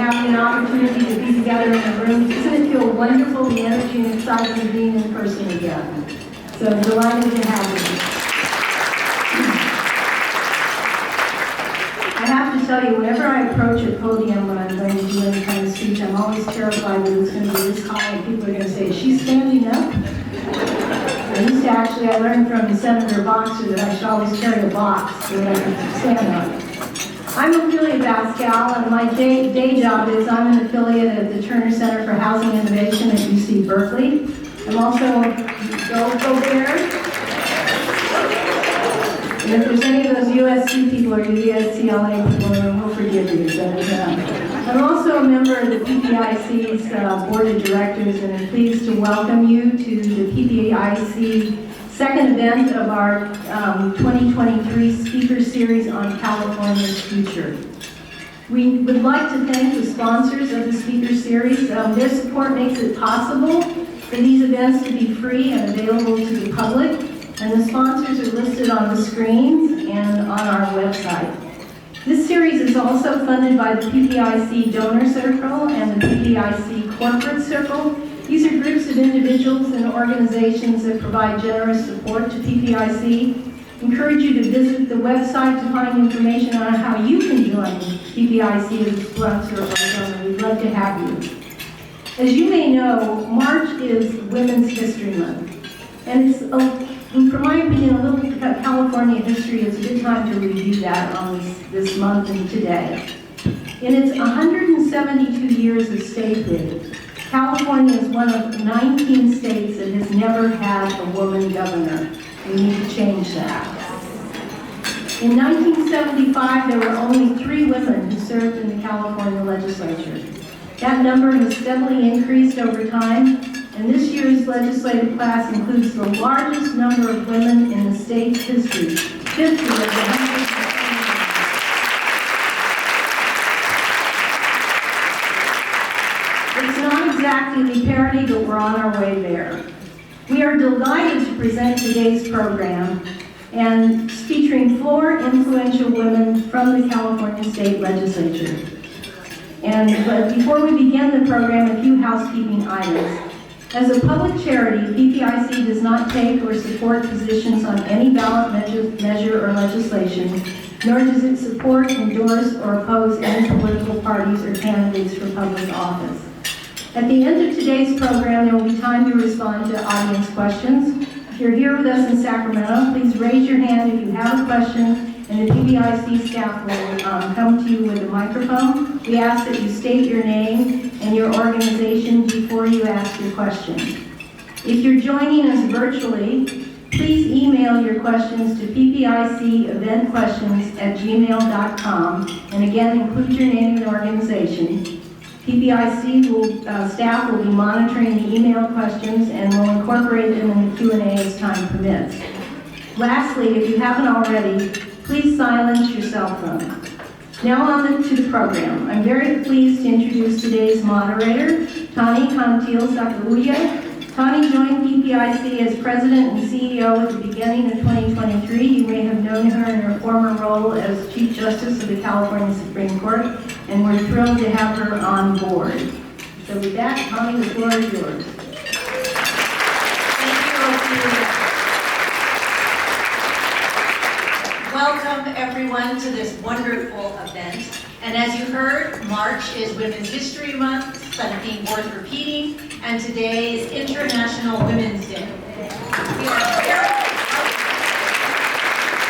having an opportunity to be together in a room. Doesn't it feel wonderful, the energy and excitement of being in person again? So I'm delighted to have you. I have to tell you, whenever I approach a podium when I'm going to do any kind of speech, I'm always terrified that it's going to be this high and people are going to say, is she standing up? I learned from Senator Boxer that I should always carry a box so that I can stand on it. I'm Ophelia Pascal, and my day job is I'm an affiliate at the Turner Center for Housing Innovation at UC Berkeley. I'm also, go Bears. And if there's any of those USC people or USCLA people, we'll forgive you. But, I'm also a member of the PPIC's Board of Directors, and I'm pleased to welcome you to the PPIC second event of our 2023 Speaker Series on California's Future. We would like to thank the sponsors of the Speaker Series. Their support makes it possible for these events to be free and available to the public, and the sponsors are listed on the screens and on our website. This series is also funded by the PPIC Donor Circle and the PPIC Corporate Circle. These are groups of individuals and organizations that provide generous support to PPIC. Encourage you to visit the website to find information on how you can join PPIC as a sponsor or donor. We'd love to have you. As you may know, March is Women's History Month. And it's, from my opinion, a little California history. It's a good time to review that on this month and today. In its 172 years of statehood, California is one of 19 states that has never had a woman governor. We need to change that. In 1975, there were only 3 women who served in the California legislature. That number has steadily increased over time, and this year's legislative class includes the largest number of women in the state's history, 50 of the 100. It's not exactly the parity, but we're on our way there. We are delighted to present today's program and featuring 4 influential women from the California State Legislature. But before we begin the program, a few housekeeping items. As a public charity, PPIC does not take or support positions on any ballot measure or legislation, nor does it support, endorse, or oppose any political parties or candidates for public office. At the end of today's program, there will be time to respond to audience questions. If you're here with us in Sacramento, please raise your hand if you have a question, and the PPIC staff will come to you with a microphone. We ask that you state your name and your organization before you ask your question. If you're joining us virtually, please email your questions to ppiceventquestions@gmail.com, and again, include your name and organization. PPIC staff will be monitoring the email questions and will incorporate them in the Q&A as time permits. Lastly, if you haven't already, please silence your cell phone. Now on to the program. I'm very pleased to introduce today's moderator, Tani Cantil-Sakauye. Tani joined PPIC as President and CEO at the beginning of 2023. You may have known her in her former role as Chief Justice of the California Supreme Court, and we're thrilled to have her on board. So with that, Tani, the floor is yours. Thank you, Ophelia. Welcome, everyone, to this wonderful event. And as you heard, March is Women's History Month, something worth repeating, and today is International Women's Day. We are very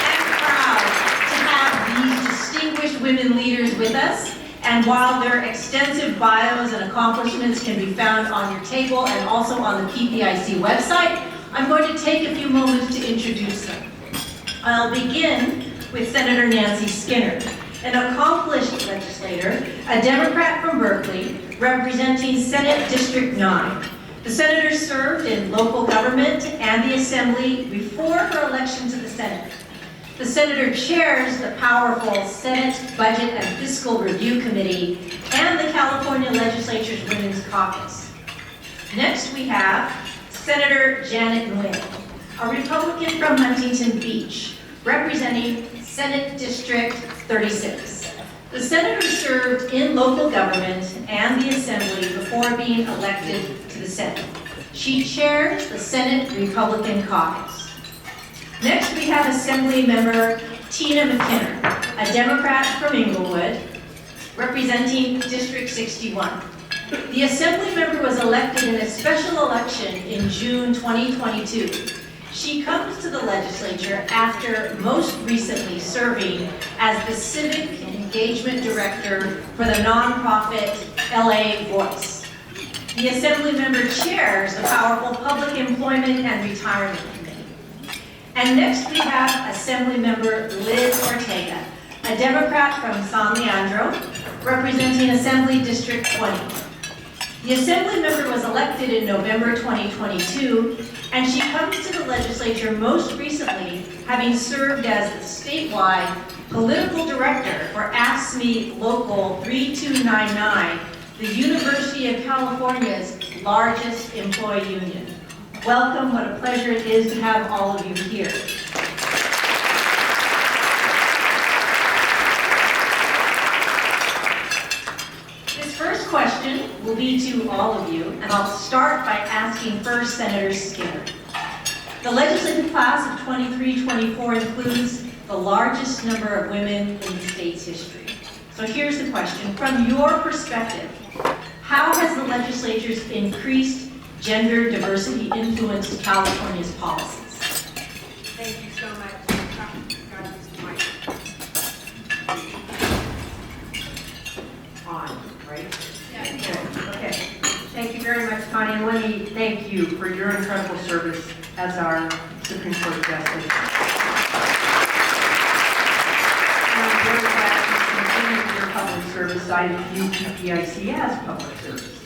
and proud to have these distinguished women leaders with us. And while their extensive bios and accomplishments can be found on your table and also on the PPIC website, I'm going to take a few moments to introduce them. I'll begin with Senator Nancy Skinner, an accomplished legislator, a Democrat from Berkeley, representing Senate District 9. The senator served in local government and the Assembly before her election to the Senate. The senator chairs the powerful Senate Budget and Fiscal Review Committee and the California Legislature's Women's Caucus. Next we have Senator Janet Nguyen, a Republican from Huntington Beach, representing Senate District 36. The senator served in local government and the Assembly before being elected to the Senate. She chairs the Senate Republican Caucus. Next, we have Assemblymember McKinnor, a Democrat from Inglewood, representing District 61. The Assemblymember was elected in a special election in June 2022. She comes to the legislature after most recently serving as the Civic Engagement Director for the nonprofit LA Voice. The Assemblymember chairs the powerful Public Employment and Retirement Committee. And next we have Assemblymember Liz Ortega, a Democrat from San Leandro, representing Assembly District 20. The Assemblymember was elected in November 2022, and she comes to the legislature most recently having served as the statewide political director for AFSCME Local 3299, the University of California's largest employee union. Welcome, what a pleasure it is to have all of you here. First question will be to all of you, and I'll start by asking first Senator Skinner. The legislative class of 23-24 includes the largest number of women in the state's history. So here's the question. From your perspective, how has the legislature's increased gender diversity influenced California's policies? Thank you so much. On, right? Yeah. Okay. Thank you very much, Tani, and let me thank you for your incredible service as our Supreme Court Justice. And I'm very glad you continue your public service. I view PPIC as public service.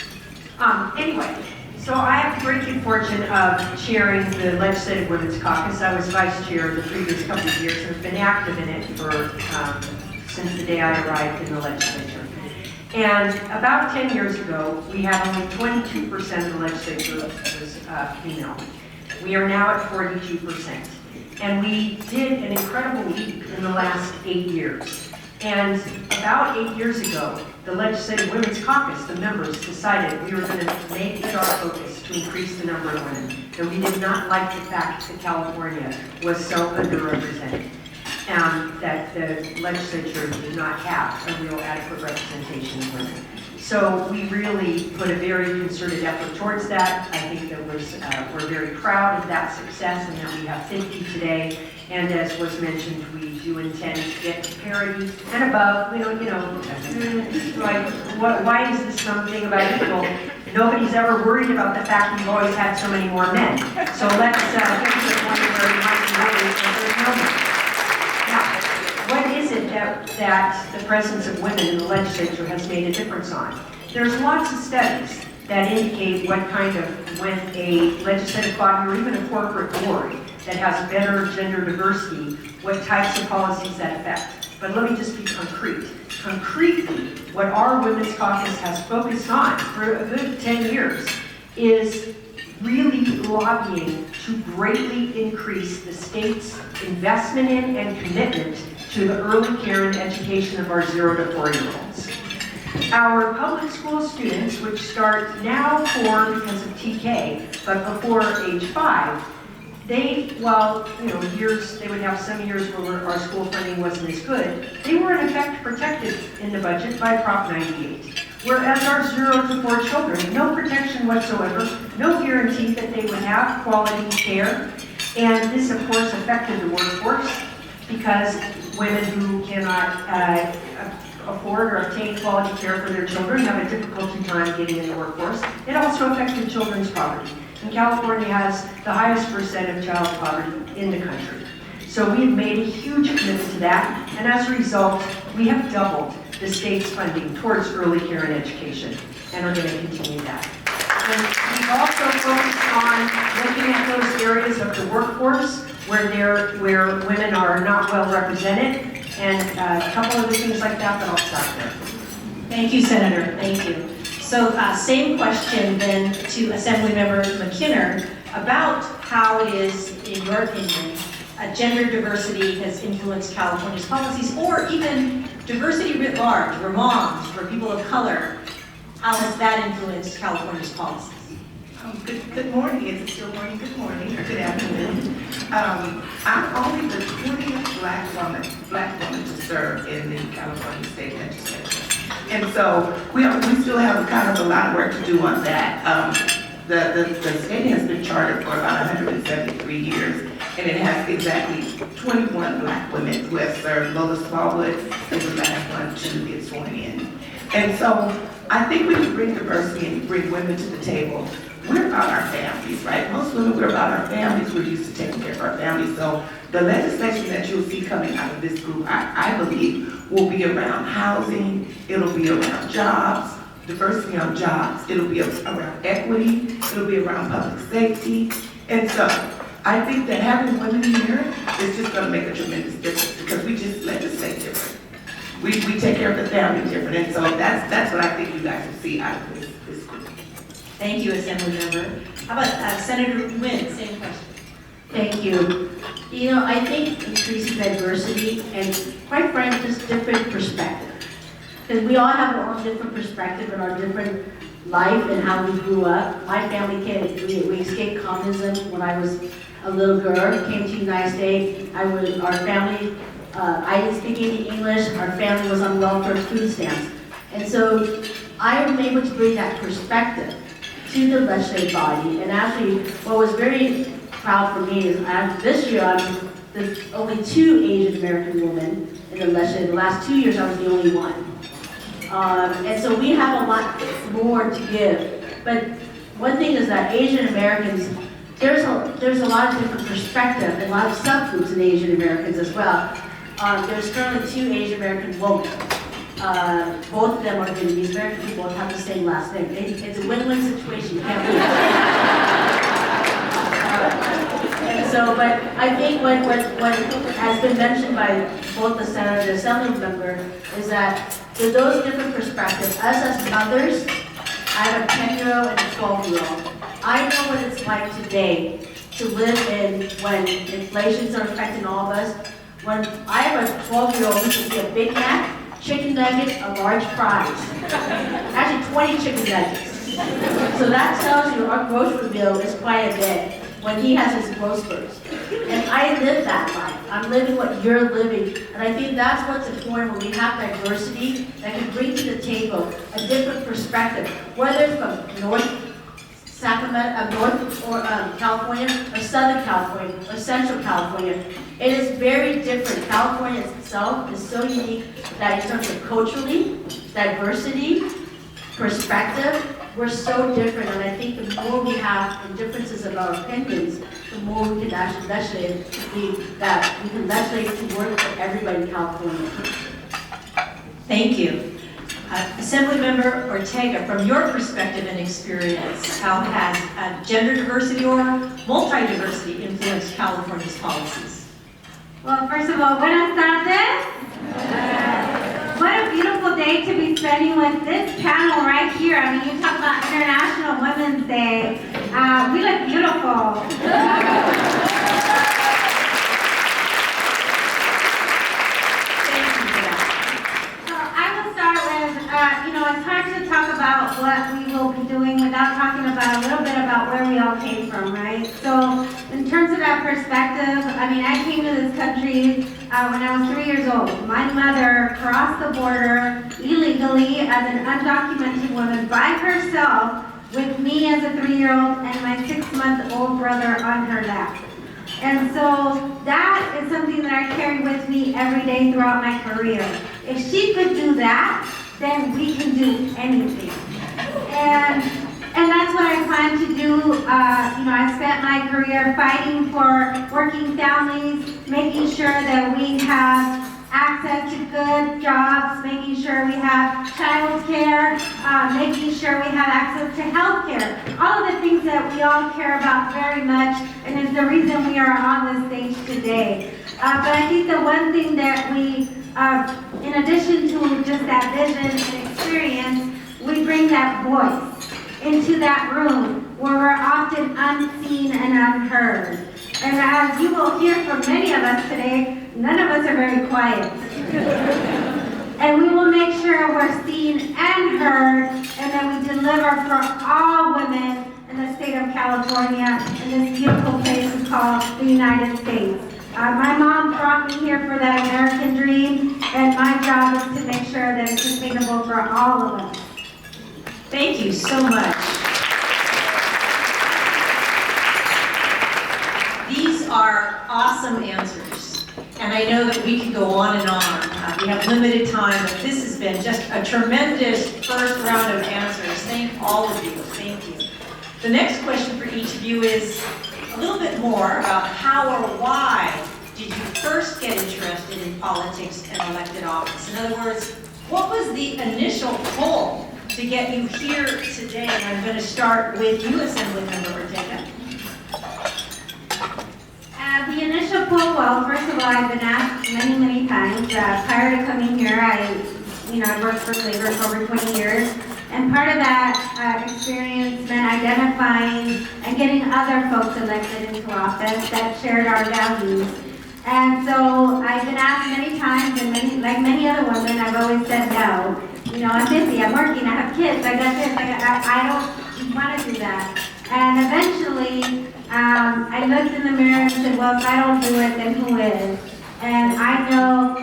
Anyway, so I have the great good fortune of chairing the Legislative Women's Caucus. I was vice chair the previous couple of years and have been active in it for since the day I arrived in the legislature. And about 10 years ago, we had only 22% of the legislature was female. We are now at 42%. And we did an incredible leap in the last 8 years. And about 8 years ago, the Legislative Women's Caucus, the members, decided we were going to make it our focus to increase the number of women. And we did not like the fact that California was so underrepresented. That the legislature did not have a real adequate representation of women. So we really put a very concerted effort towards that. I think that we're very proud of that success and that we have 50 today. And as was mentioned, we do intend to get to parity and above. Why is this something about equal? Nobody's ever worried about the fact we've always had so many more men. So let's get to the point where we might be worried that there's no men. What is it that the presence of women in the legislature has made a difference on? There's lots of studies that indicate what kind of, when a legislative body or even a corporate board that has better gender diversity, what types of policies that affect. But let me just be concrete. Concretely, what our Women's Caucus has focused on for a good 10 years is really lobbying to greatly increase the state's investment in and commitment to the early care and education of our 0 to 4-year-olds. Our public school students, which start now 4 because of TK, but before age 5, they would have some years where our school funding wasn't as good. They were in effect protected in the budget by Prop 98. Whereas our 0 to 4 children, no protection whatsoever, no guarantee that they would have quality care. And this, of course, affected the workforce because women who cannot afford or obtain quality care for their children have a difficult time getting in the workforce. It also affected children's poverty. And California has the highest percent of child poverty in the country. So we've made a huge commitment to that, and as a result, we have doubled the state's funding towards early care and education, and are going to continue that. And we've also focused on looking at those areas of the workforce where women are not well represented, and a couple of the things like that, but I'll stop there. Thank you, Senator. Thank you. So same question then to Assemblymember McKinnor about how it is, in your opinion, gender diversity has influenced California's policies, or even diversity writ large, for moms, for people of color, how has that influenced California's policies? Good morning. Is it still morning? Good morning or good afternoon. I'm only the 20th black woman to serve in the California State Legislature. And so we still have kind of a lot of work to do on that. The state has been chartered for about 173 years, and it has exactly 21 black women who have served. Lola Smallwood is the last one to get sworn in. And so I think when you bring diversity and you bring women to the table, we're about our families, right? Most women, we're about our families. We're used to taking care of our families. So the legislation that you'll see coming out of this group, I believe, will be around housing. It'll be around jobs, diversity on jobs. It'll be around equity. It'll be around public safety. And so I think that having women here is just going to make a tremendous difference because we just legislate different. We take care of the family different. And so that's what I think you guys will see out of this group. Thank you, Assemblymember. How about Senator Nguyen, same question. Thank you. You know, I think increasing diversity and, quite frankly, just different perspective. Because we all have our own different perspective and our different life and how we grew up. My family we escaped communism when I was a little girl, came to the United States. Our family, I didn't speak any English. Our family was on welfare food stamps. And so I was able to bring that perspective to the legislative body. And actually, what was very proud for me is this year I'm the only 2 Asian American women in the legislature. The last 2 years I was the only one. And so we have a lot more to give. But one thing is that Asian Americans, there's a lot of different perspective and a lot of subgroups in Asian Americans as well. There's currently 2 Asian American women. Both of them are Vietnamese American. We both have the same last name. It's a win-win situation. You can't beat it. So, but I think what has been mentioned by both the Senator and the Assemblymember is that with those different perspectives, us as mothers, I have a 10-year-old and a 12-year-old. I know what it's like today to live in when inflations are affecting all of us. When I have a 12-year-old who can see a Big Mac, chicken nuggets, a large fries. Actually 20 chicken nuggets. So that tells you our grocery bill is quite a bit when he has his groceries. And I live that life. I'm living what you're living. And I think that's what's important when we have diversity that can bring to the table a different perspective, whether it's from North Sacramento, North or California, or Southern California, or Central California. It is very different. California itself is so unique that in terms of culturally, diversity, perspective, we're so different. And I think the more we have the differences of our opinions, the more we can actually legislate that we can legislate to work for everybody in California. Thank you. Assemblymember Ortega, from your perspective and experience, how has gender diversity or multi-diversity influenced California's policies? Well, first of all, buenas tardes. What a beautiful day to be spending with this panel right here. I mean, you talk about International Women's Day. We look beautiful. It's hard to talk about what we will be doing without talking about a little bit about where we all came from, right? So in terms of that perspective, I mean, I came to this country when I was 3 years old. My mother crossed the border illegally as an undocumented woman by herself with me as a 3-year-old and my 6-month-old brother on her lap. And so that is something that I carry with me every day throughout my career. If she could do that, then we can do anything. And that's what I plan to do. I spent my career fighting for working families, making sure that we have access to good jobs, making sure we have child care, making sure we have access to health care. All of the things that we all care about very much, and is the reason we are on this stage today. But I think the one thing that we, in addition to just that vision and experience, we bring that voice into that room where we're often unseen and unheard. And as you will hear from many of us today, none of us are very quiet. And we will make sure we're seen and heard, and that we deliver for all women in the state of California, in this beautiful place called the United States. My mom brought me here for that American dream, and my job is to make sure that it's sustainable for all of us. Thank you so much. These are awesome answers, and I know that we could go on and on. We have limited time, but this has been just a tremendous first round of answers. Thank all of you. Thank you. The next question for each of you is a little bit more about how or why did you first get interested in politics and elected office? In other words, what was the initial pull to get you here today? And I'm going to start with you, Assemblymember Ortega. The initial pull, well, first of all, I've been asked many, many times. Prior to coming here, I worked for labor for over 20 years. And part of that experience meant identifying and getting other folks elected into office that shared our values. And so I've been asked many times, and like many other women, I've always said no. I'm busy, I'm working, I have kids, I got this, I don't want to do that. And eventually, I looked in the mirror and said, well, if I don't do it, then who is? And I know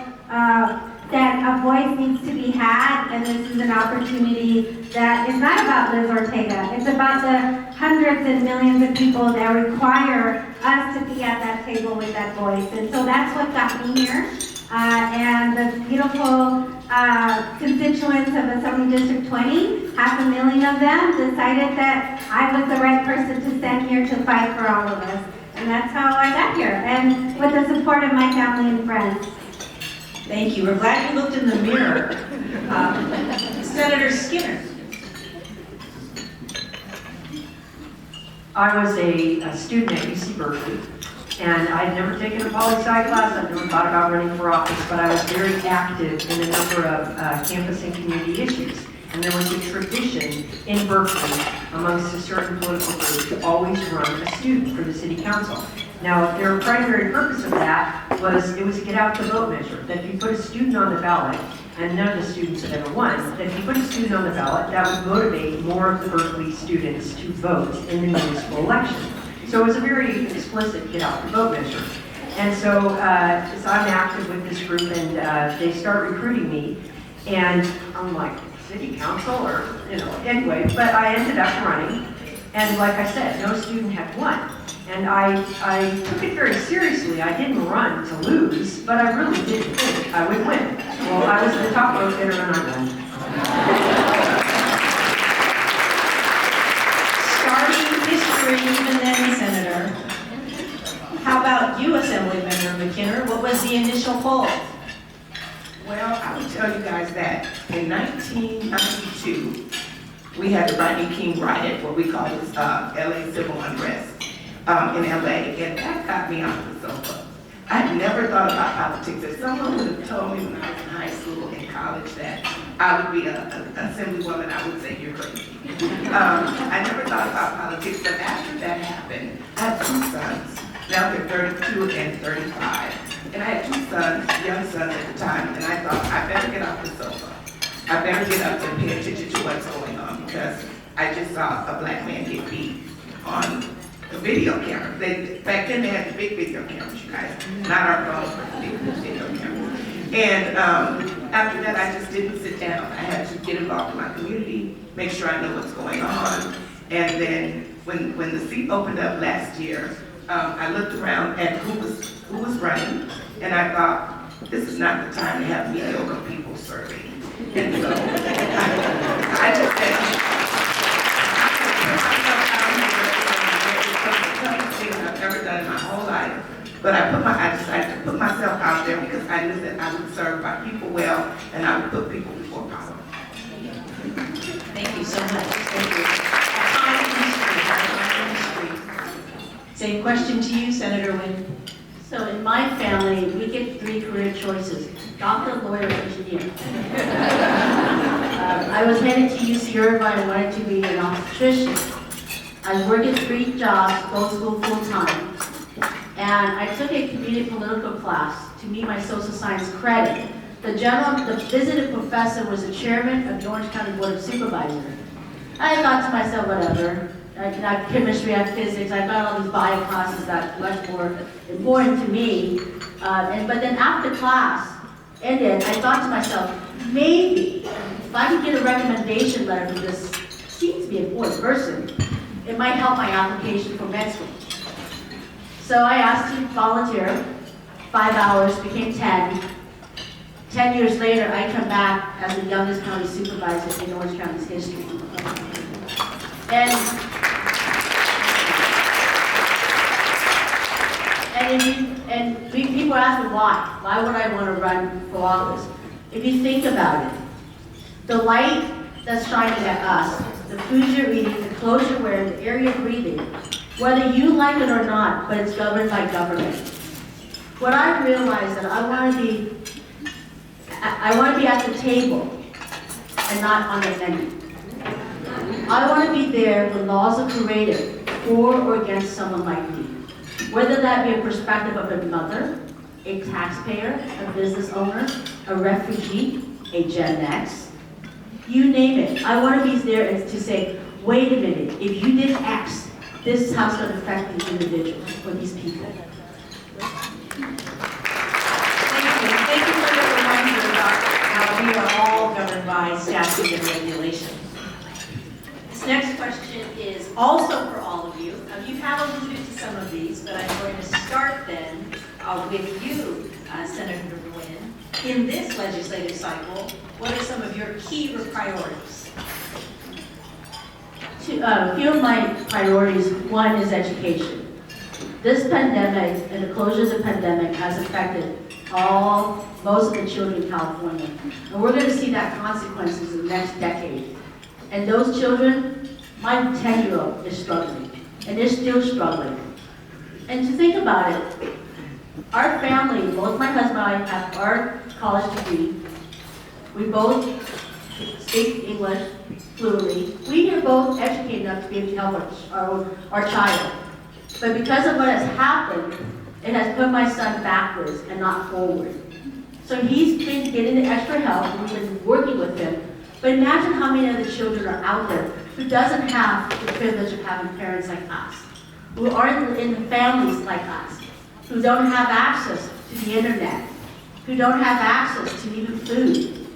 that a voice needs to be had, and this is an opportunity that is not about Liz Ortega. It's about the hundreds and millions of people that require us to be at that table with that voice. And so that's what got me here. And the beautiful constituents of Assembly District 20, 500,000 of them, decided that I was the right person to stand here to fight for all of us. And that's how I got here, and with the support of my family and friends. Thank you. We're glad you looked in the mirror. Senator Skinner. I was a student at UC Berkeley, and I'd never taken a poli-sci class. I'd never thought about running for office, but I was very active in a number of campus and community issues. And there was a tradition in Berkeley amongst a certain political group to always run a student for the city council. Now, their primary purpose of that was, it was to get out the vote measure, that if you put a student on the ballot, and none of the students had ever won, that if you put a student on the ballot, that would motivate more of the Berkeley students to vote in the municipal election. So it was a very explicit get out the vote measure. And so I'm active with this group, and they start recruiting me, and I'm like, city council, or, anyway, but I ended up running, and like I said, no student had won. And I took it very seriously. I didn't run to lose, but I really did think I would win. Well, I was the top vote getter and I won. Starting history even then, Senator. How about you, Assemblymember McKinnor? What was the initial poll? Well, I will tell you guys that in 1992, we had the Rodney King riot, what we call this LA civil unrest. In LA, and that got me off the sofa. I had never thought about politics. If someone would have told me when I was in high school and college that I would be an assemblywoman, I would say you're crazy. I never thought about politics, but after that happened, I had two sons. Now they're 32 and 35. And I had two sons, young sons at the time, and I thought, I better get off the sofa. I better get up and pay attention to what's going on, because I just saw a black man get beat on the video camera. Back then they had the big video cameras, you guys. Not our phones, but the big video cameras. And after that, I just didn't sit down. I had to get involved in my community, make sure I know what's going on. And then when the seat opened up last year, I looked around at who was running, and I thought, this is not the time to have mediocre people serving. And so I just said, I've ever done in my whole life, but I decided to put myself out there because I knew that I would serve my people well, and I would put people before power. Thank you so much. Thank you. Same question to you, Senator Nguyen. So in my family, we get three career choices: doctor, lawyer, engineer. I was headed to UC Irvine and wanted to be an obstetrician. I was working 3 jobs, both school full-time. And I took a community political class to meet my social science credit. the visiting professor was the chairman of the Orange County Board of Supervisors. I thought to myself, whatever. I have chemistry, I have physics, I've got all these bio classes that are much more important to me. But then after class ended, I thought to myself, maybe if I could get a recommendation letter from this seems to be an important person, it might help my application for med school. So I asked to volunteer, 5 hours, became 10. 10 years later, I come back as the youngest county supervisor in Orange County's history. And people ask me why. Why would I want to run for office? If you think about it, the light that's shining at us, the food you're eating, the clothes you're wearing, the air you're breathing, whether you like it or not, but it's governed by government. What I realized that I want to be at the table and not on the menu. I want to be there when laws are created for or against someone like me. Whether that be a perspective of a mother, a taxpayer, a business owner, a refugee, a Gen X, you name it. I want to be there to say, wait a minute, if you did X, this is how it's going to affect these individuals or these people. Thank you for the reminder about how we are all governed by statute and regulation. This next question is also for all of you. You have alluded to some of these, but I'm going to start then with you, Senator Nguyen. In this legislative cycle, what are some of your key priorities? A few of my priorities, one is education. This pandemic and the closure of the pandemic has affected most of the children in California. And we're going to see that consequences in the next decade. And those children, my 10-year-old is struggling, and they're still struggling. And to think about it, our family, both my husband and I have our college degree. We both speak English fluently. We are both educated enough to be able to help our child. But because of what has happened, it has put my son backwards and not forward. So he's been getting the extra help, and we've been working with him. But imagine how many other children are out there who doesn't have the privilege of having parents like us, who aren't in families like us, who don't have access to the internet, who don't have access to even food.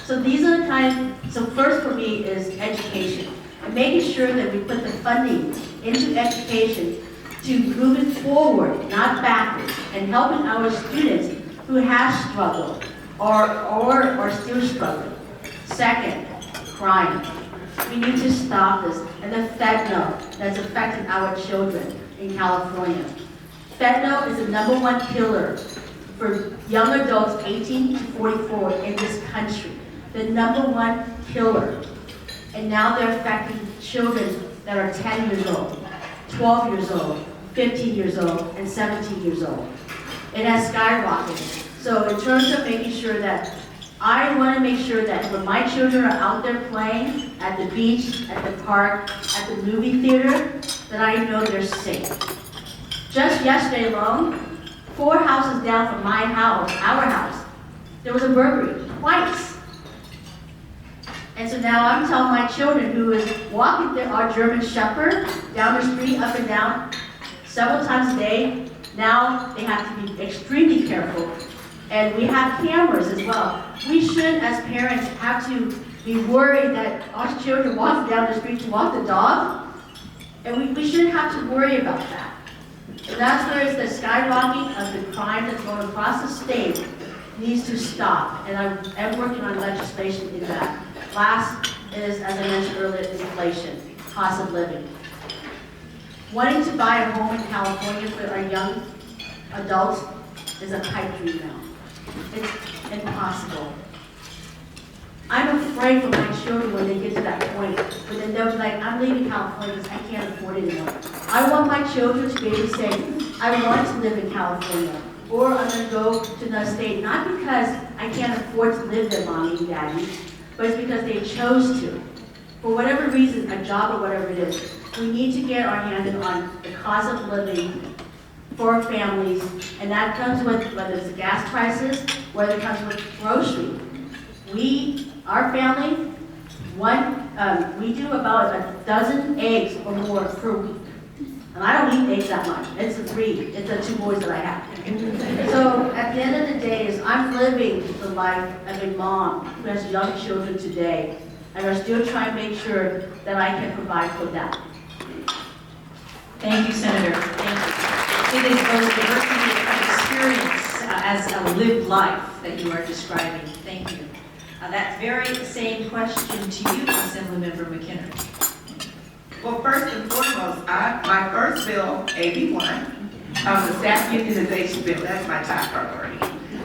So these are the so first for me is education, and making sure that we put the funding into education to move it forward, not backwards, and helping our students who have struggled or are still struggling. Second, crime. We need to stop this, and the fentanyl that's affecting our children in California. Fentanyl is the #1 killer for young adults 18 to 44 in this country. The #1 killer. And now they're affecting children that are 10 years old, 12 years old, 15 years old, and 17 years old. It has skyrocketed. So in terms of making sure that I want to make sure that when my children are out there playing at the beach, at the park, at the movie theater, that I know they're safe. Just yesterday alone, 4 houses down from my house, our house, there was a burglary, twice. And so now I'm telling my children who is walking our German Shepherd down the street, up and down, several times a day, now they have to be extremely careful. And we have cameras as well. We shouldn't, as parents, have to be worried that our children walk down the street to walk the dog. And we shouldn't have to worry about that. And that's where it's the skyrocketing of the crime that's going across the state needs to stop. And I'm working on legislation in that. Last is, as I mentioned earlier, is inflation, cost of living. Wanting to buy a home in California for our young adults is a pipe dream now. It's impossible. I'm afraid for my children when they get to that point, but then they'll be like, I'm leaving California because I can't afford it anymore. I want my children to be able to say, I want to live in California, or I'm going to go to another state, not because I can't afford to live there, mommy and daddy, but it's because they chose to. For whatever reason, a job or whatever it is, we need to get our hand on the cost of living for families, and that comes with, whether it's the gas prices, whether it comes with grocery. Our family, we do about a dozen eggs or more per week. And I don't eat eggs that much. It's the 2 boys that I have. So at the end of the day is I'm living the life of a mom who has young children today, and are still trying to make sure that I can provide for them. Thank you, Senator. Thank you. It is both diversity of experience as a lived life that you are describing. Thank you. That very same question to you, Assemblymember McKinnor. Well, first and foremost, my first bill, AB 1, the staff unionization bill, that's my top priority.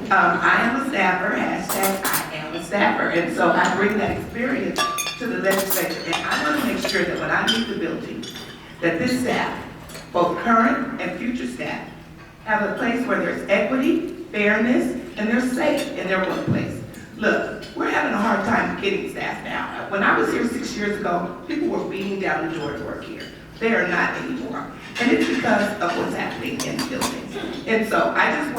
I am a staffer, hashtag I am a staffer, and so I bring that experience to the legislature, and I want to make sure that when I leave the building, that this staff, both current and future staff, have a place where there's equity, fairness, and they're safe in their workplace. Look, we're having a hard time getting staff now. When I was here 6 years ago, people were beating down the door to work here. They are not anymore. And it's because of what's happening in the buildings. And so I just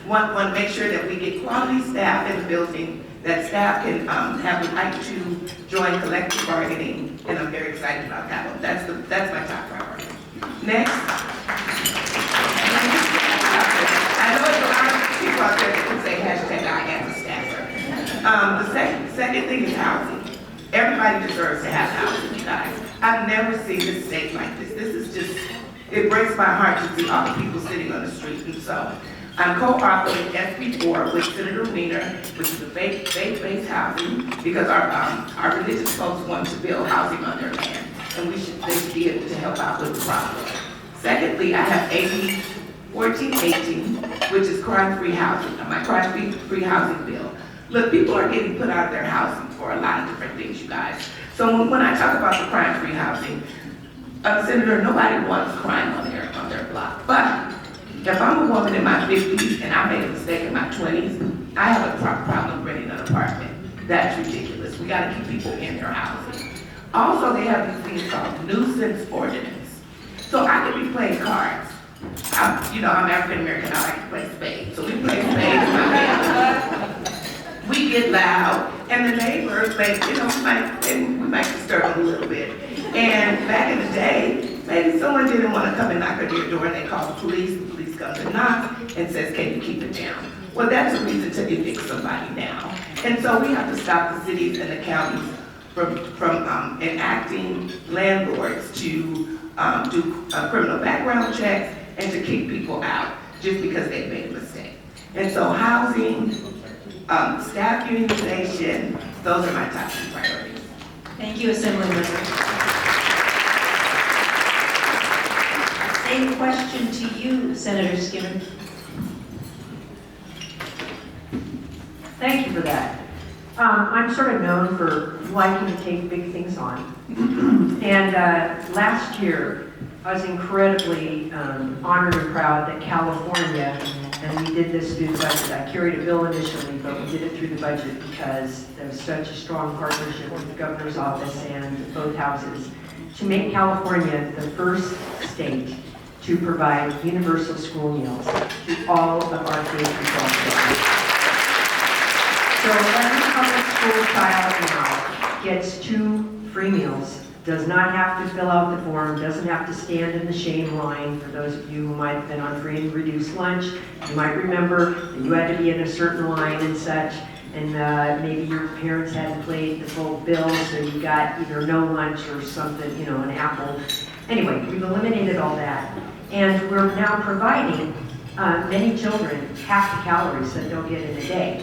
want to make sure that we get quality staff in the building, that staff can have the right to join collective bargaining, and I'm very excited about that one. That's my top priority. Next. I know there's a lot of people out there that can say hashtag I am a staffer. The second thing is housing. Everybody deserves to have housing, you guys. I've never seen a state like this. This is just, it breaks my heart to see all the people sitting on the street. And so I'm co-authoring SB4 with Senator Weiner, which is the faith-based housing, because our religious folks want to build housing on their land, and they should be able to help out with the problem. Secondly, I have AB 1418, which is crime-free housing, my crime-free housing bill. Look, people are getting put out of their housing for a lot of different things, you guys. So when I talk about the crime-free housing, Senator, nobody wants crime on their block. But if I'm a woman in my 50s and I made a mistake in my 20s, I have a problem renting an apartment. That's ridiculous. We got to keep people in their housing. Also, they have these things called nuisance ordinance. So I could be playing cards. I'm African American. I like to play spades. So we play spades in my family. We get loud, and the neighbors, we might disturb them a little bit. And back in the day, maybe someone didn't want to come and knock on your door, and they called the police. The police comes and knocks and says, "Can you keep it down?" Well, that's a reason to evict somebody now. And so we have to stop the cities and the counties from enacting landlords to do criminal background checks and to kick people out just because they made a mistake. And so housing, staff unionization, those are my top 2 priorities. Thank you, Assemblymember. Same question to you, Senator Skinner. Thank you for that. I'm sort of known for liking to take big things on. And last year, I was incredibly honored and proud that California, and we did this through the budget. I carried a bill initially, but we did it through the budget because there was such a strong partnership with the governor's office and both houses to make California the first state to provide universal school meals to all of our K-12 children. So every public school child now gets 2 free meals, does not have to fill out the form, doesn't have to stand in the shame line. For those of you who might have been on free and reduced lunch, you might remember that you had to be in a certain line and such, and maybe your parents hadn't paid the full bill, so you got either no lunch or something, an apple. Anyway, we've eliminated all that, and we're now providing many children half the calories that they'll get in a day.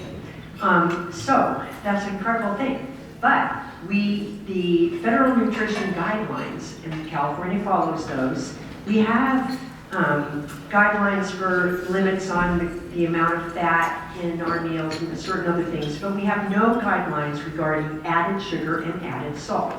So that's an incredible thing. But the federal nutrition guidelines, and California follows those, we have guidelines for limits on the amount of fat in our meals and certain other things, but we have no guidelines regarding added sugar and added salt.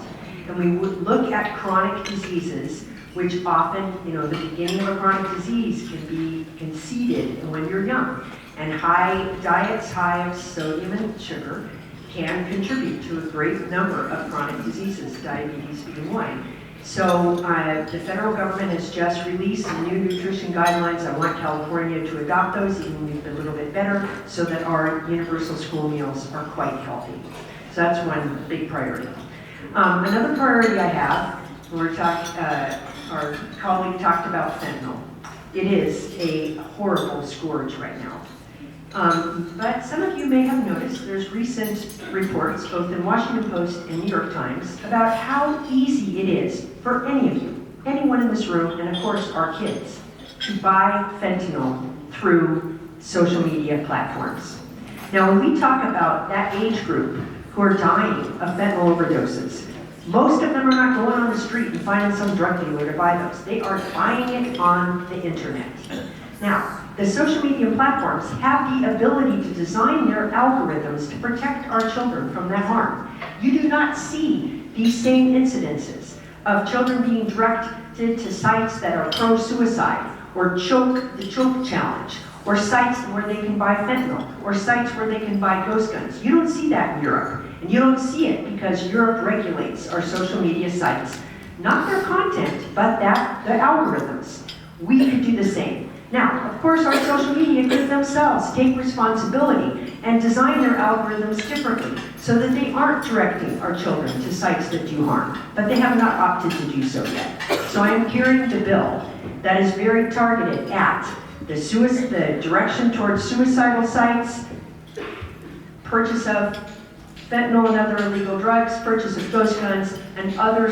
And we would look at chronic diseases, which often, the beginning of a chronic disease can be conceded when you're young. And diets high of sodium and sugar can contribute to a great number of chronic diseases, diabetes being one. So the federal government has just released some new nutrition guidelines. I want California to adopt those, even a little bit better, so that our universal school meals are quite healthy. So that's one big priority. Another priority I have, our colleague talked about fentanyl. It is a horrible scourge right now. But some of you may have noticed there's recent reports, both in Washington Post and New York Times, about how easy it is for any of you, anyone in this room, and of course our kids, to buy fentanyl through social media platforms. Now, when we talk about that age group who are dying of fentanyl overdoses, most of them are not going on the street and finding some drug dealer to buy those. They are buying it on the internet. Now, the social media platforms have the ability to design their algorithms to protect our children from that harm. You do not see these same incidences of children being directed to sites that are pro-suicide, or the choke challenge, or sites where they can buy fentanyl, or sites where they can buy ghost guns. You don't see that in Europe. And you don't see it because Europe regulates our social media sites. Not their content, but the algorithms. We could do the same. Now, of course, our social media could themselves take responsibility and design their algorithms differently so that they aren't directing our children to sites that do harm. But they have not opted to do so yet. So I am carrying the bill that is very targeted at the direction towards suicidal sites, purchase of fentanyl and other illegal drugs, purchase of ghost guns, and other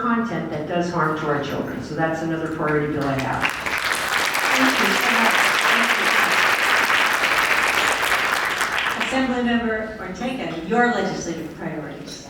content that does harm to our children. So that's another priority bill I have. Thank you. Assemblymember Ortega, your legislative priorities.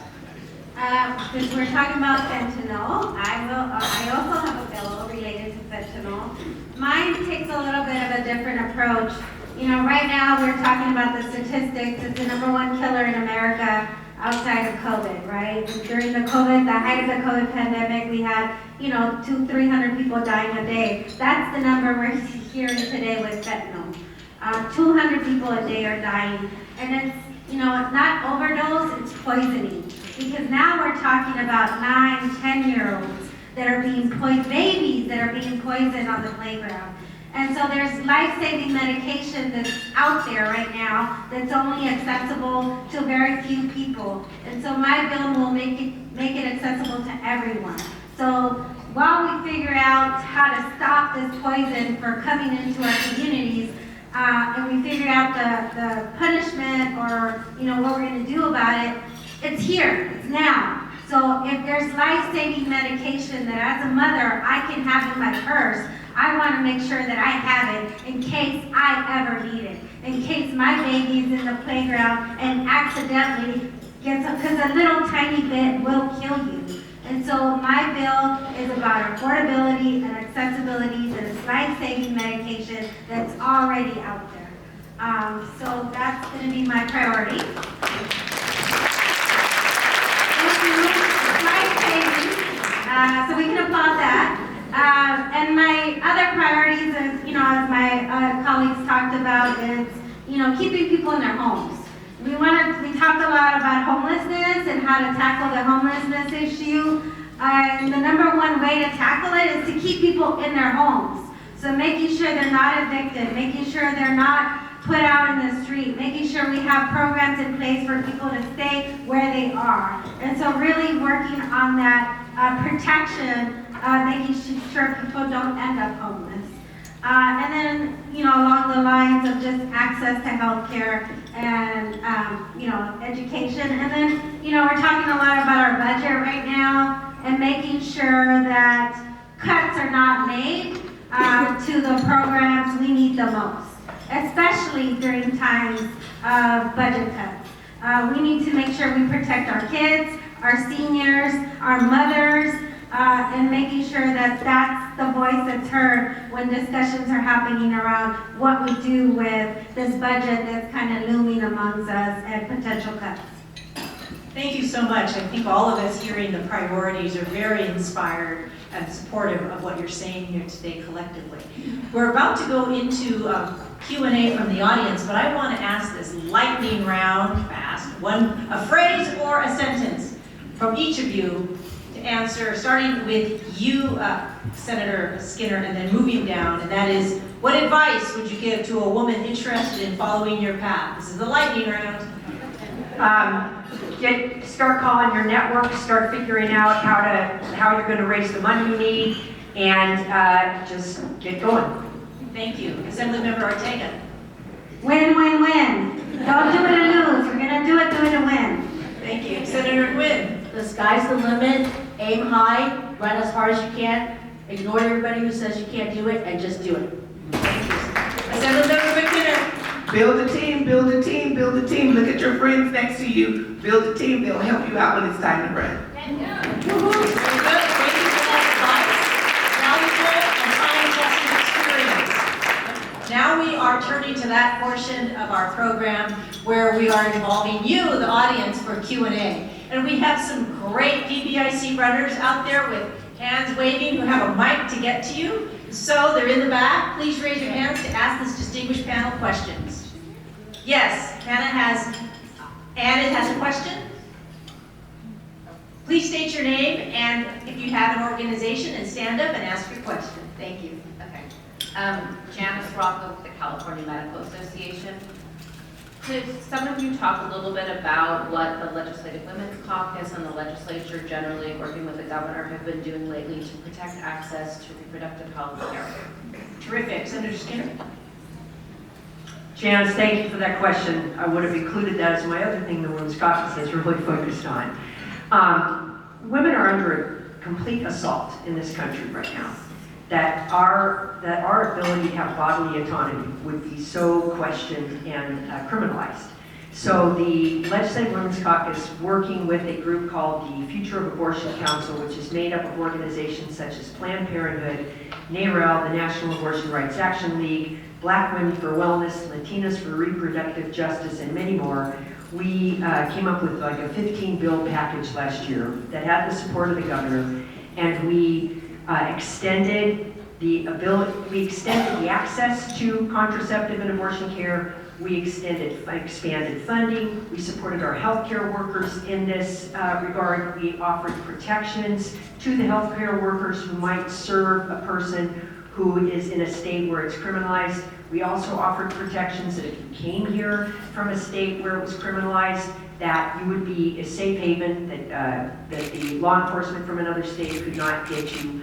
Since we're talking about fentanyl, I also have a bill related to fentanyl. Mine takes a little bit of a different approach. You know, right now we're talking about the statistics. It's the #1 killer in America outside of COVID, right? During the height of the COVID pandemic, we had, 200-300 people dying a day. That's the number we're hearing today with fentanyl. 200 people a day are dying. And it's, not overdose, it's poisoning. Because now we're talking about 9, 10-year-olds that are being poisoned, babies that are being poisoned on the playground. And so there's life-saving medication that's out there right now that's only accessible to very few people. And so my bill will make it accessible to everyone. So while we figure out how to stop this poison from coming into our communities, and we figure out the punishment or what we're going to do about it, it's here, it's now. So if there's life-saving medication that as a mother I can have in my purse, I want to make sure that I have it in case I ever need it. In case my baby's in the playground and accidentally gets up, because a little tiny bit will kill you. And so my bill is about affordability and accessibility to this life-saving medication that's already out there. So that's going to be my priority. Life-saving, so we can applaud that. And my other priorities, as my colleagues talked about, is, keeping people in their homes. We talked a lot about homelessness and how to tackle the homelessness issue. And the #1 way to tackle it is to keep people in their homes. So making sure they're not evicted, making sure they're not put out in the street, making sure we have programs in place for people to stay where they are. And so really working on that protection, making sure people don't end up homeless. And then, along the lines of just access to healthcare and, education. And then, we're talking a lot about our budget right now and making sure that cuts are not made to the programs we need the most, especially during times of budget cuts. We need to make sure we protect our kids, our seniors, our mothers, and making sure that that's the voice that's heard when discussions are happening around what we do with this budget that's kind of looming amongst us and potential cuts. Thank you so much. I think all of us hearing the priorities are very inspired and supportive of what you're saying here today collectively. We're about to go into Q&A from the audience, but I want to ask this lightning round, fast, a phrase or a sentence from each of you to answer, starting with you, Senator Skinner, and then moving down, and that is, what advice would you give to a woman interested in following your path? This is the lightning round. Start calling your network, start figuring out how you're going to raise the money you need, and just get going. Thank you. Assemblymember Ortega. Win, win, win. Don't do it to lose. We're gonna do it to win. Thank you. Senator Nguyen. The sky's the limit, aim high, run as hard as you can, ignore everybody who says you can't do it, and just do it. Thank you. Assemblymember McKinnor. Build a team, build a team, build a team. Look at your friends next to you. Build a team. They'll help you out when it's time to run. Very good. Thank you for that advice. Valuable and time-tested experience. Now we are turning to that portion of our program where we are involving you, the audience, for Q&A. And we have some great PPIC runners out there with hands waving who have a mic to get to you. So they're in the back. Please raise your hands to ask this distinguished panel questions. Yes, Anna has a question. Please state your name and if you have an organization, and stand up and ask your question. Thank you. Okay. Janice Rocco with the California Medical Association. Could some of you talk a little bit about what the Legislative Women's Caucus and the legislature generally, working with the governor, have been doing lately to protect access to reproductive health care? Terrific. Senator Skinner. Janice, thank you for that question. I would have included that as my other thing the Women's Caucus is really focused on. Women are under complete assault in this country right now. That our ability to have bodily autonomy would be so questioned and criminalized. So the Legislative Women's Caucus, working with a group called the Future of Abortion Council, which is made up of organizations such as Planned Parenthood, NARAL, the National Abortion Rights Action League, Black Women for Wellness, Latinas for Reproductive Justice, and many more, we came up with like a 15-bill package last year that had the support of the governor, and we extended the access to contraceptive and abortion care. We expanded funding. We supported our healthcare workers in this regard. We offered protections to the healthcare workers who might serve a person who is in a state where it's criminalized. We also offered protections that if you came here from a state where it was criminalized, that you would be a safe haven, that the law enforcement from another state could not get you.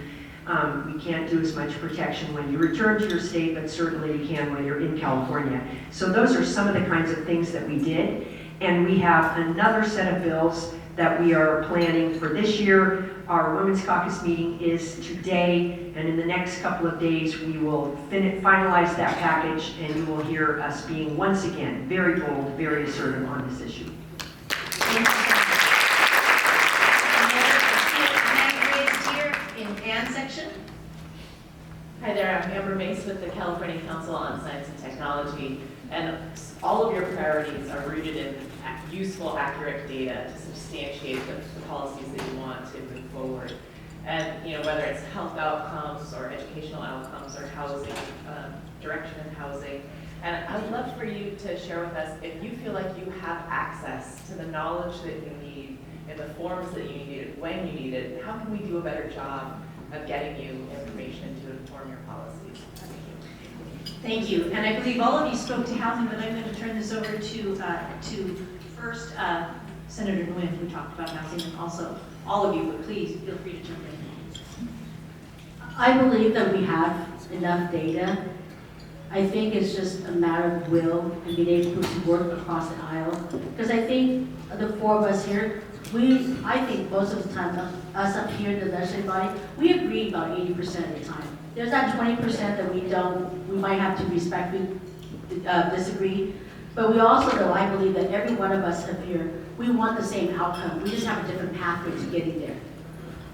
We can't do as much protection when you return to your state, but certainly you can when you're in California. So those are some of the kinds of things that we did. And we have another set of bills that we are planning for this year. Our Women's Caucus meeting is today, and in the next couple of days we will finalize that package, and you will hear us being once again very bold, very assertive on this issue. Thank you. Section. Hi there, I'm Amber Mace with the California Council on Science and Technology, and all of your priorities are rooted in useful, accurate data to substantiate the policies that you want to move forward. And whether it's health outcomes or educational outcomes or housing, direction in housing. And I would love for you to share with us if you feel like you have access to the knowledge that you need in the forms that you need it, when you need it. How can we do a better job of getting you information to inform your policies? Thank you. And I believe all of you spoke to housing, but I'm going to turn this over to first Senator Nguyen, who talked about housing, and also all of you, but please feel free to jump in. I believe that we have enough data. I think it's just a matter of will and being able to work across the aisle. Because I think the four of us here, I think most of the time, us up here in the legislative body, we agree about 80% of the time. There's that 20% that we might have to respectfully disagree. But we also, though, I believe that every one of us up here, we want the same outcome. We just have a different pathway to getting there.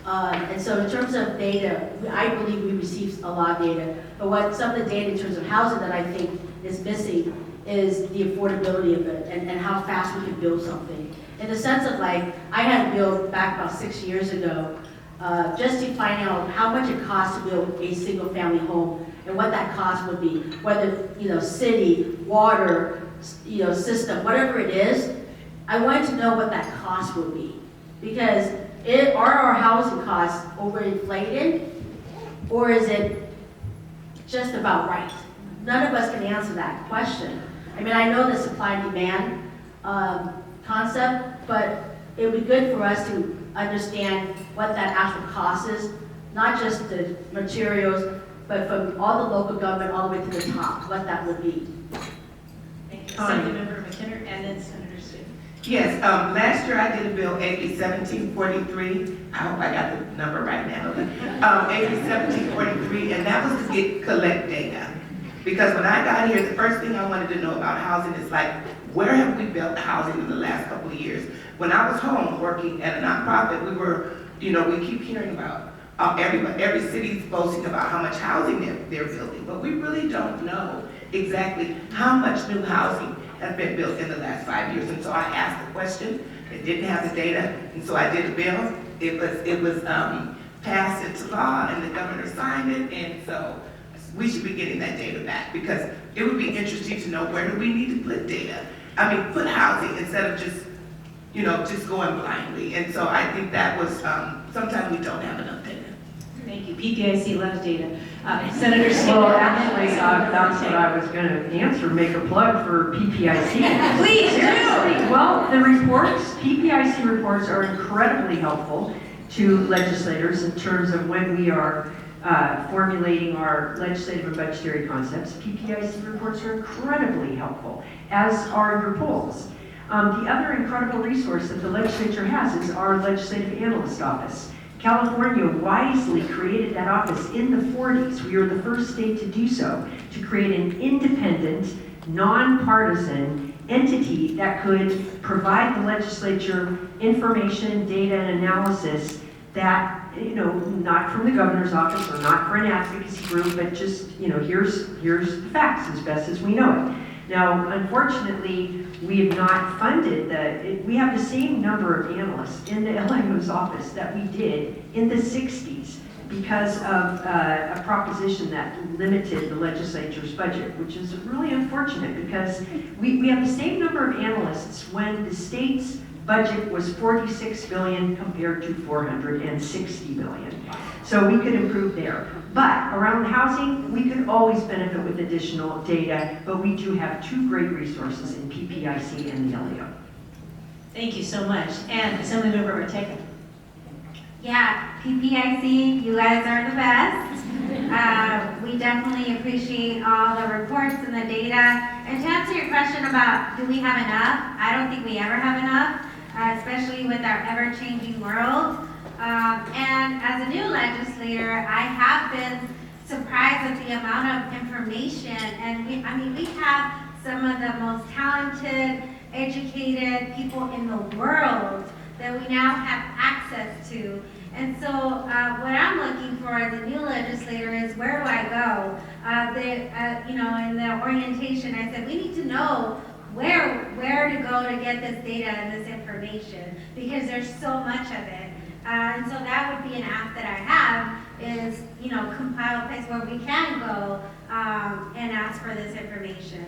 And so in terms of data, I believe we receive a lot of data. But what some of the data in terms of housing that I think is missing is the affordability of it and how fast we can build something. In the sense of I had built back about 6 years ago, just to find out how much it costs to build a single family home and what that cost would be, whether, city, water, system, whatever it is, I wanted to know what that cost would be. Because are our housing costs overinflated, or is it just about right? None of us can answer that question. I mean, I know the supply and demand concept, but it would be good for us to understand what that actual cost is, not just the materials, but from all the local government all the way to the top, what that would be. Thank you. Assemblymember McKinnor and then Senator Stu. Yes, last year I did a bill, AB 1743. I hope I got the number right now. AB 1743, and that was to collect data. Because when I got here, the first thing I wanted to know about housing is like, where have we built housing in the last couple of years? When I was home working at a nonprofit, we were, we keep hearing about every city's boasting about how much housing they're building, but we really don't know exactly how much new housing has been built in the last 5 years. And so I asked the question, it didn't have the data, and so I did a bill. It was passed into law, and the governor signed it, and so we should be getting that data back, because it would be interesting to know where do we need to put data. I mean, put housing instead of just, just going blindly. And so I think that was, sometimes we don't have enough data. Thank you. PPIC loves data. Senator Stu. Well, actually, that's what I was going to answer, make a plug for PPIC. Please do. Seriously. Well, the reports, PPIC reports are incredibly helpful to legislators in terms of when we are formulating our legislative and budgetary concepts. PPIC reports are incredibly helpful, as are your polls. The other incredible resource that the legislature has is our legislative analyst office. California wisely created that office in the 40s. We were the first state to do so, to create an independent, nonpartisan entity that could provide the legislature information, data, and analysis that, not from the governor's office or not for an advocacy group, but just, here's the facts as best as we know it. Now, unfortunately, we have not funded we have the same number of analysts in the LIO's office that we did in the 60s because of a proposition that limited the legislature's budget, which is really unfortunate because we have the same number of analysts when the state's budget was $46 billion compared to $460 billion. So we could improve there. But around housing, we could always benefit with additional data, but we do have two great resources in PPIC and the LEO. Thank you so much. And Assemblymember Ortega. Yeah, PPIC, you guys are the best. We definitely appreciate all the reports and the data. And to answer your question about do we have enough, I don't think we ever have enough, especially with our ever-changing world. And as a new legislator, I have been surprised at the amount of information. And we have some of the most talented, educated people in the world that we now have access to. And so what I'm looking for as a new legislator is where do I go? In the orientation, I said we need to know where to go to get this data and this information because there's so much of it. And so that would be an ask that I have is, compile a place where we can go and ask for this information.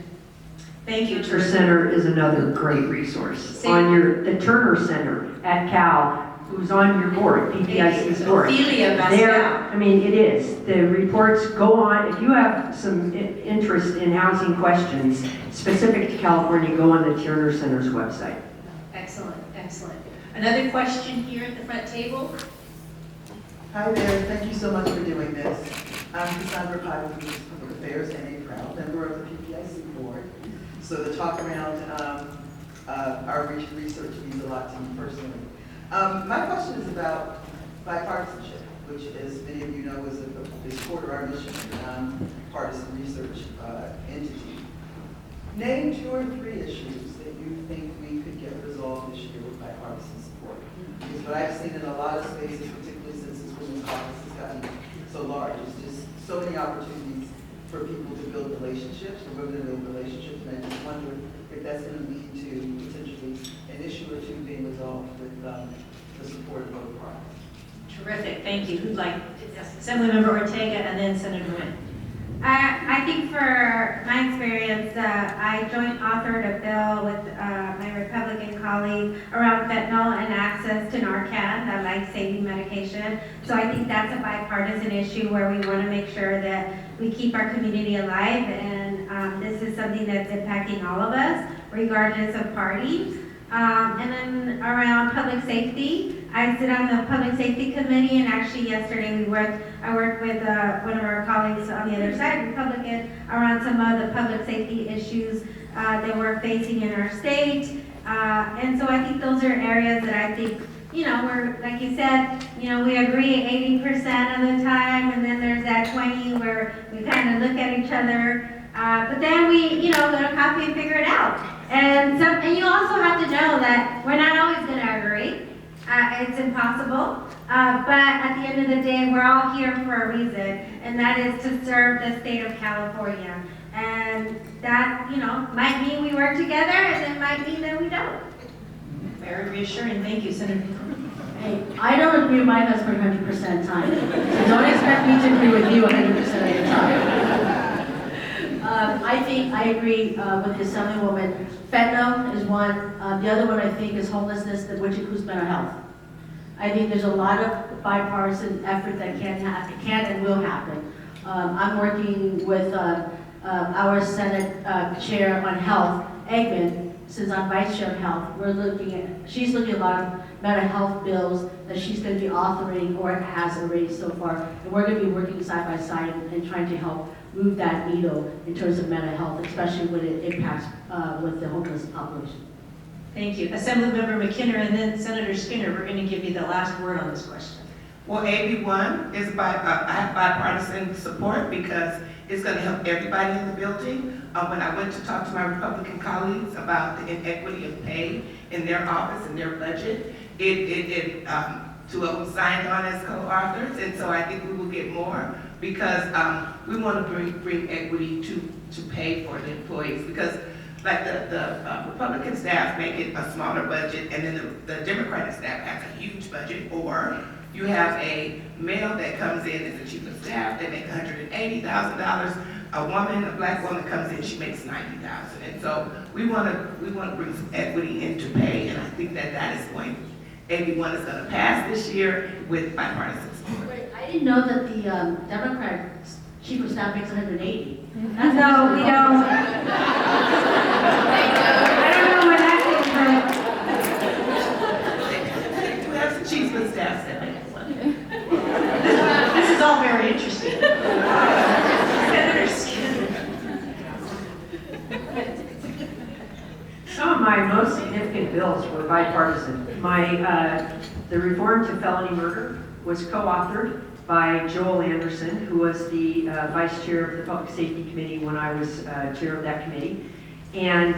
Thank you, Turner Center is another great resource. The Turner Center at Cal, who's on your board, PPIC's board. It is. The reports go on. If you have some interest in housing questions specific to California, go on the Turner Center's website. Excellent, excellent. Another question here at the front table. Hi there, thank you so much for doing this. I'm Cassandra Pyle from Public Affairs and a proud member of the PPIC board. So the talk around our research means a lot to me personally. My question is about bipartisanship, which as many of you know is core to our mission, nonpartisan research entity. Name 2 or 3 issues that you think we could get resolved this year with bipartisan support. Because what I've seen in a lot of spaces, particularly since this women's caucus has gotten so large, is just so many opportunities for people to build relationships, for women to build relationships, and I just wonder if that's going to lead to potentially an issue or 2 being resolved with the support of both parties. Terrific, thank you. Who'd like? Assemblymember Ortega and then Senator Nguyen. I think for my experience, I joint authored a bill with my Republican colleague around fentanyl and access to Narcan, the life-saving medication. So I think that's a bipartisan issue where we want to make sure that we keep our community alive, and this is something that's impacting all of us, regardless of party. And then around public safety, I sit on the public safety committee, and actually yesterday I worked with one of our colleagues on the other side, Republican, around some of the public safety issues that we're facing in our state. And so I think those are areas that I think, we're, like you said, we agree 80% of the time, and then there's that 20 where we kind of look at each other. But then we, go to coffee and figure it out. And you also have to know that we're not always going to agree. It's impossible. But at the end of the day, we're all here for a reason, and that is to serve the state of California. And that, might mean we work together, and it might mean that we don't. Very reassuring. Thank you, Senator. Hey, I don't agree with my husband 100% of the time, so don't expect me to agree with you 100% of the time. I think I agree with the Assemblywoman. Fentanyl is one. The other one I think is homelessness, which includes mental health. I think there's a lot of bipartisan effort that can and will happen. I'm working with our Senate Chair on Health, Eggman, since I'm Vice Chair of Health. She's looking at a lot of mental health bills that she's going to be authoring or has already so far. And we're going to be working side by side and trying to help move that needle in terms of mental health, especially when it impacts with the homeless population. Thank you. Assemblymember McKinnor and then Senator Skinner, we're going to give you the last word on this question. Well, AB1 is I have bipartisan support because it's going to help everybody in the building. When I went to talk to my Republican colleagues about the inequity of pay in their office and their budget, two of them signed on as co-authors, and so I think we will get more because we want to bring equity to pay for the employees, because like the Republican staff make it a smaller budget, and then the Democratic staff has a huge budget, or you have a male that comes in as the chief of staff, they make $180,000. A woman, a black woman comes in, she makes $90,000. And so we want to bring some equity into pay, and I think that is AB1 is going to pass this year with bipartisan support. Wait, I didn't know that the Democrat chief of staff makes 180. No, we don't. I don't know where that came from. We have some chiefs of staff that make one. This is all very interesting. Senator Skinner. Some of my most significant bills were bipartisan. The reform to felony murder was co-authored by Joel Anderson, who was the vice chair of the Public Safety Committee when I was chair of that committee, and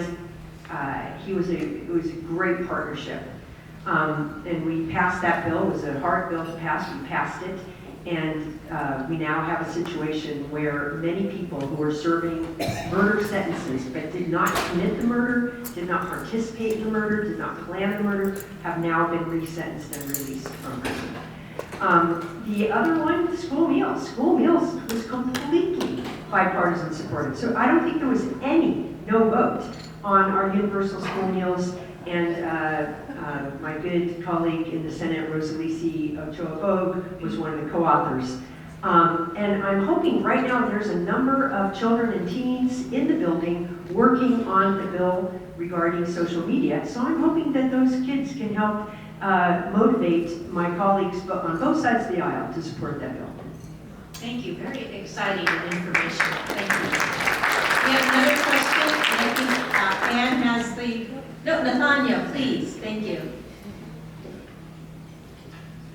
it was a great partnership. And we passed that bill. It was a hard bill to pass. We passed it, and we now have a situation where many people who are serving murder sentences but did not commit the murder, did not participate in the murder, did not plan the murder, have now been resentenced and released from prison. The other one, school meals. School meals was completely bipartisan supported. So I don't think there was any no vote on our universal school meals. And my good colleague in the Senate, Rosalisi Ochoa-Bogue, was one of the co-authors. And I'm hoping right now there's a number of children and teens in the building working on the bill regarding social media. So I'm hoping that those kids can help motivate my colleagues on both sides of the aisle to support that bill. Thank you. Very exciting and informational. Thank you. We have another question. And I think Ann has Nathania, please. Thank you.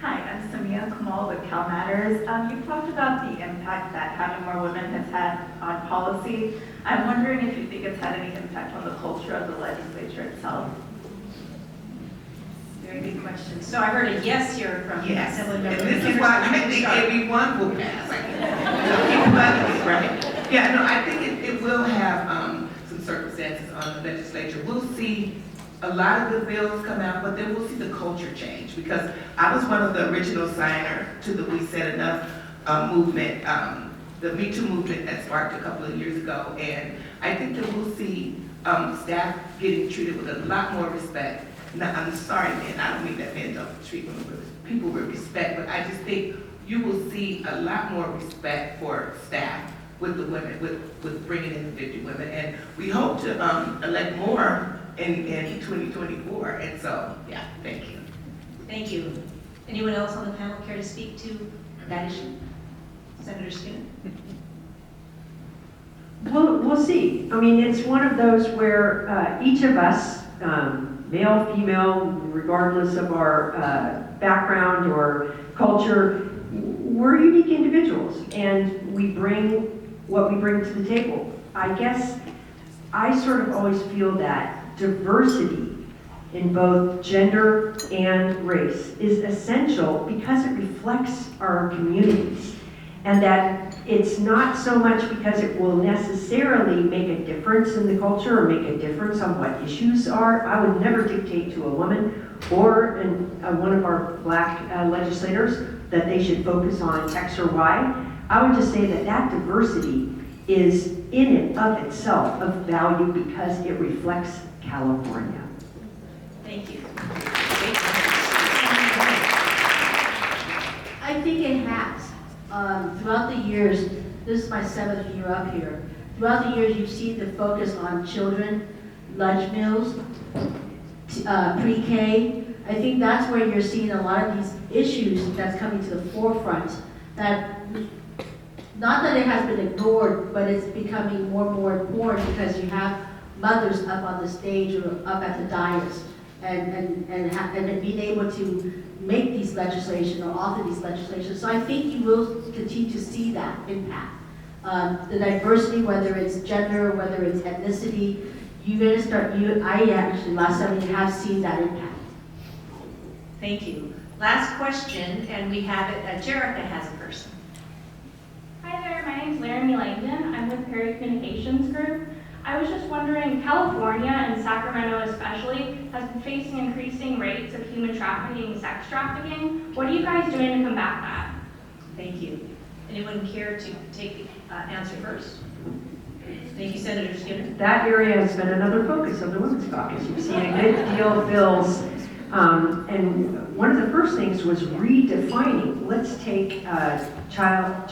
Hi, I'm Samia Kamal with Cal Matters. You talked about the impact that having more women has had on policy. I'm wondering if you think it's had any impact on the culture of the legislature itself. Very good question. So I heard a yes here from Yes, and Assemblymember. this is why I think AB1 will pass. Keep bugging it, right? Yeah, no, I think it will have some circumstances on the legislature. We'll see a lot of good bills come out, but then we'll see the culture change, because I was one of the original signer to the We Said Enough movement the Me Too movement that sparked a couple of years ago. And I think that we'll see staff getting treated with a lot more respect. Now, I'm sorry, men, I don't mean that men don't treat women with people with respect, but I just think you will see a lot more respect for staff with the women, with bringing in the 50 women. And we hope to elect more in 2024. And so, yeah, thank you. Thank you. Anyone else on the panel care to speak to that issue? Senator Skinner? We'll see. I mean, it's one of those where each of us, male, female, regardless of our background or culture, we're unique individuals, and we bring what we bring to the table. I guess I sort of always feel that diversity in both gender and race is essential because it reflects our communities, and that it's not so much because it will necessarily make a difference in the culture or make a difference on what issues are. I would never dictate to a woman or one of our black legislators that they should focus on X or Y. I would just say that that diversity is in and of itself of value because it reflects California. Thank you. I think it has. Throughout the years, this is my 7th year up here. Throughout the years, you've seen the focus on children, lunch meals, pre-K. I think that's where you're seeing a lot of these issues that's coming to the forefront. That, not that it has been ignored, but it's becoming more and more important because you have mothers up on the stage or up at the dais and being able to make these legislation or author these legislations. So I think you will continue to see that impact. The diversity, whether it's gender, whether it's ethnicity, you're going to start, I actually last 7 years have seen that impact. Thank you. Last question, and we have it, Jerica has a person. Hi there, my name's Laramie Langdon. I'm with Perry Communications Group. I was just wondering, California and Sacramento especially has been facing increasing rates of human trafficking and sex trafficking. What are you guys doing to combat that? Thank you. Anyone care to take the answer first? Thank you, Senator Skinner. That area has been another focus of the Women's Caucus. You've seen a good deal of bills, and one of the first things was redefining. Let's take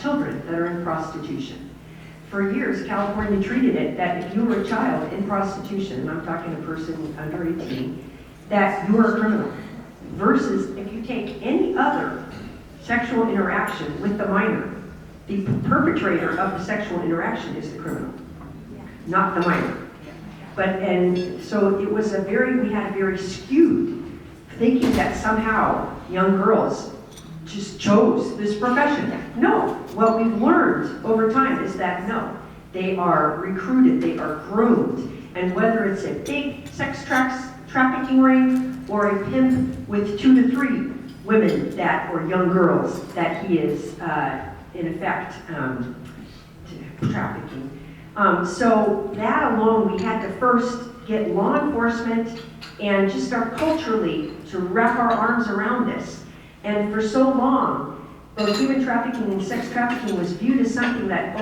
children that are in prostitution. For years, California treated it that if you were a child in prostitution, and I'm talking a person under 18, that you were a criminal. Versus if you take any other sexual interaction with the minor, the perpetrator of the sexual interaction is the criminal, not the minor. And so it was we had a very skewed thinking that somehow young girls just chose this profession. No, what we've learned over time is that no, they are recruited, they are groomed, and whether it's a big sex trafficking ring or a pimp with 2 to 3 women or young girls that he is in effect trafficking. So that alone, we had to first get law enforcement and just start culturally to wrap our arms around this. And for so long, both human trafficking and sex trafficking was viewed as something that,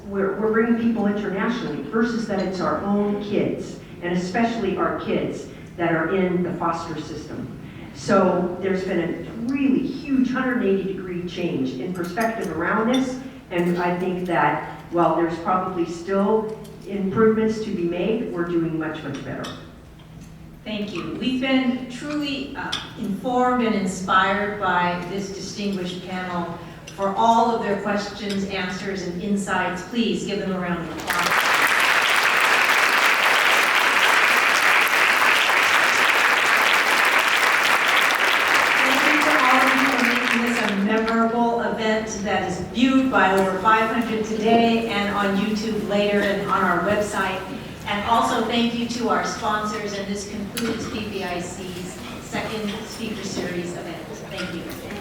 we're bringing people internationally, versus that it's our own kids, and especially our kids that are in the foster system. So there's been a really huge 180-degree change in perspective around this, and I think that while there's probably still improvements to be made, we're doing much, much better. Thank you. We've been truly informed and inspired by this distinguished panel. For all of their questions, answers, and insights, please give them a round of applause. Thank you to all of you for making this a memorable event that is viewed by over 500 today and on YouTube later and on our website. And also thank you to our sponsors, and this concludes PPIC's second speaker series event. Thank you.